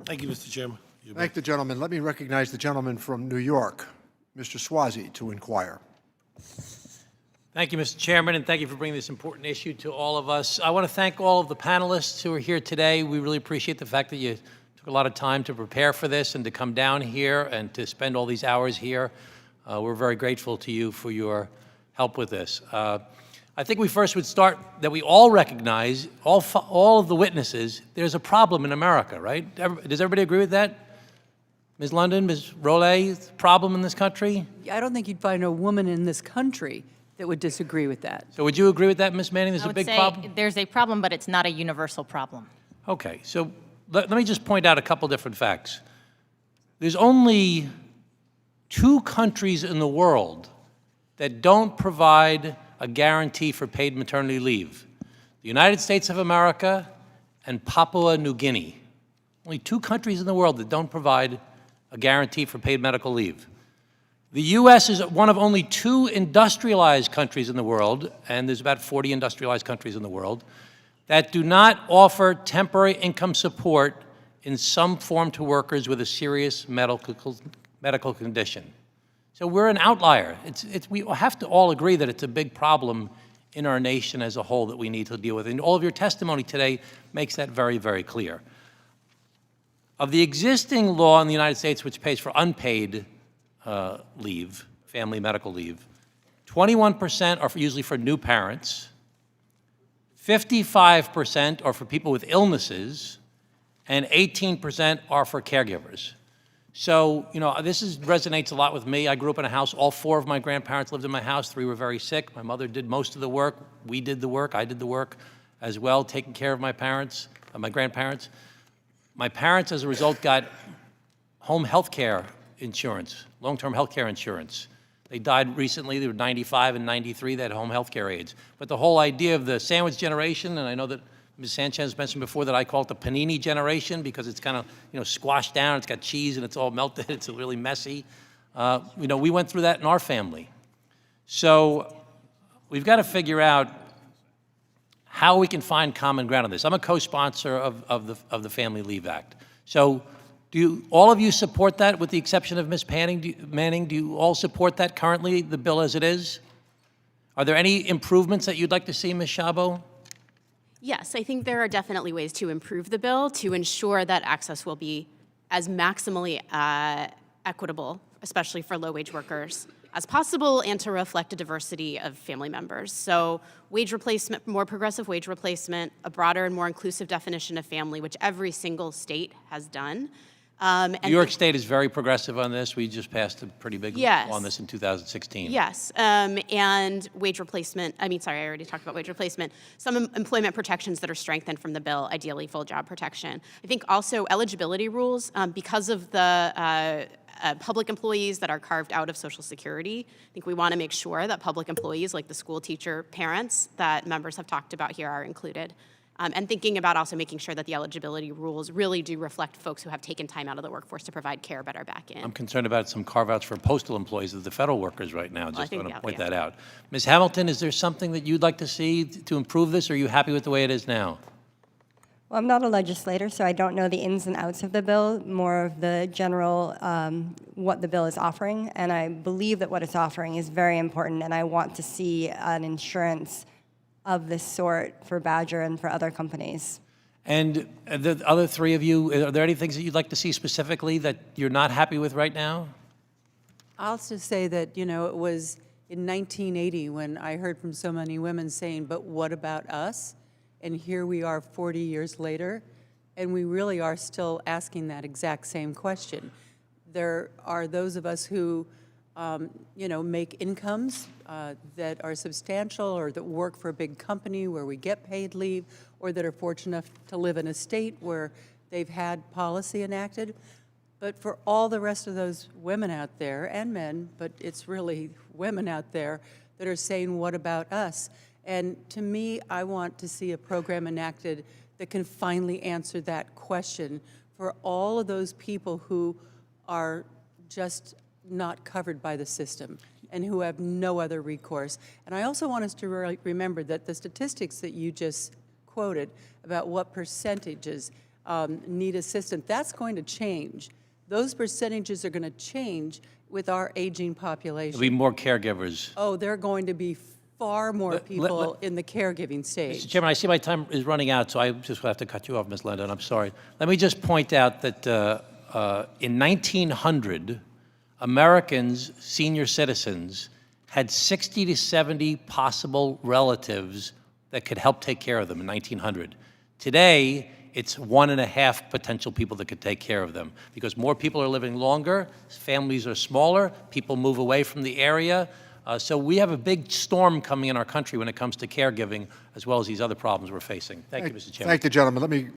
Thank you, Mr. Chairman. Thank the gentleman. Let me recognize the gentleman from New York, Mr. Suozzi, to inquire. Thank you, Mr. Chairman, and thank you for bringing this important issue to all of us. I want to thank all of the panelists who are here today. We really appreciate the fact that you took a lot of time to prepare for this and to come down here and to spend all these hours here. We're very grateful to you for your help with this. I think we first would start that we all recognize, all of the witnesses, there's a problem in America, right? Does everybody agree with that? Ms. London, Ms. Rollet, problem in this country? I don't think you'd find a woman in this country that would disagree with that. So would you agree with that, Ms. Manning? There's a big problem? I would say there's a problem, but it's not a universal problem. Okay, so let me just point out a couple different facts. There's only 2 countries in the world that don't provide a guarantee for paid maternity leave: the United States of America and Papua New Guinea. Only 2 countries in the world that don't provide a guarantee for paid medical leave. The U.S. is one of only 2 industrialized countries in the world, and there's about 40 industrialized countries in the world, that do not offer temporary income support in some form to workers with a serious medical condition. So we're an outlier. We have to all agree that it's a big problem in our nation as a whole that we need to deal with. And all of your testimony today makes that very, very clear. Of the existing law in the United States which pays for unpaid leave, family medical leave, 21% are usually for new parents, 55% are for people with illnesses, and 18% are for caregivers. So, you know, this resonates a lot with me. I grew up in a house. All 4 of my grandparents lived in my house. 3 were very sick. My mother did most of the work. We did the work. I did the work as well, taking care of my parents, my grandparents. My parents, as a result, got home health care insurance, long-term health care insurance. They died recently. They were 95 and 93. They had home health care aides. But the whole idea of the sandwich generation, and I know that Ms. Sanchez mentioned before that I call it the panini generation because it's kind of, you know, squashed down. It's got cheese and it's all melted. It's really messy. You know, we went through that in our family. So we've got to figure out how we can find common ground on this. I'm a co-sponsor of the Family Leave Act. So all of you support that with the exception of Ms. Manning? Do you all support that currently, the bill as it is? Are there any improvements that you'd like to see, Ms. Szabo? Yes, I think there are definitely ways to improve the bill to ensure that access will be as maximally equitable, especially for low-wage workers, as possible, and to reflect a diversity of family members. So wage replacement, more progressive wage replacement, a broader and more inclusive definition of family, which every single state has done. New York State is very progressive on this. We just passed a pretty big law on this in 2016. Yes, and wage replacement, I already talked about wage replacement. Some employment protections that are strengthened from the bill, ideally full job protection. I think also eligibility rules, because of the public employees that are carved out of Social Security. I think we want to make sure that public employees like the school teacher parents that members have talked about here are included. And thinking about also making sure that the eligibility rules really do reflect folks who have taken time out of the workworforce to provide care but are back in. I'm concerned about some carve-outs for postal employees of the federal workers right now. Just want to point that out. Ms. Hamilton, is there something that you'd like to see to improve this, or are you happy with the way it is now? Well, I'm not a legislator, so I don't know the ins and outs of the bill, more of the general, what the bill is offering. And I believe that what it's offering is very important, and I want to see an insurance of this sort for Badger and for other companies. And the other 3 of you, are there any things that you'd like to see specifically that you're not happy with right now? I'll just say that, you know, it was in 1980 when I heard from so many women saying, but what about us? And here we are 40 years later, and we really are still asking that exact same question. There are those of us who, you know, make incomes that are substantial, or that work for a big company where we get paid leave, or that are fortunate enough to live in a state where they've had policy enacted. But for all the rest of those women out there, and men, but it's really women out there that are saying, what about us? And to me, I want to see a program enacted that can finally answer that question for all of those people who are just not covered by the system and who have no other recourse. And I also want us to remember that the statistics that you just quoted about what percentages need assistance. That's going to change. Those percentages are going to change with our aging population. There'll be more caregivers. Oh, there are going to be far more people in the caregiving Mr. stage. Chairman, I see my time is running out, so I just have to cut you off, Ms. Linda, and I'm sorry. Let me just point out that in 1900, Americans, senior citizens, had 60 to 70 possible relatives that could help take care of them in 1900. Today, it's 1.5 potential people that could take care of them because more people are living longer, families are smaller, people move away from the area. So we have a big storm coming in our country when it comes to caregiving, as well as these other problems we're facing. Thank you, Mr. Chairman. Thank the gentleman. Let me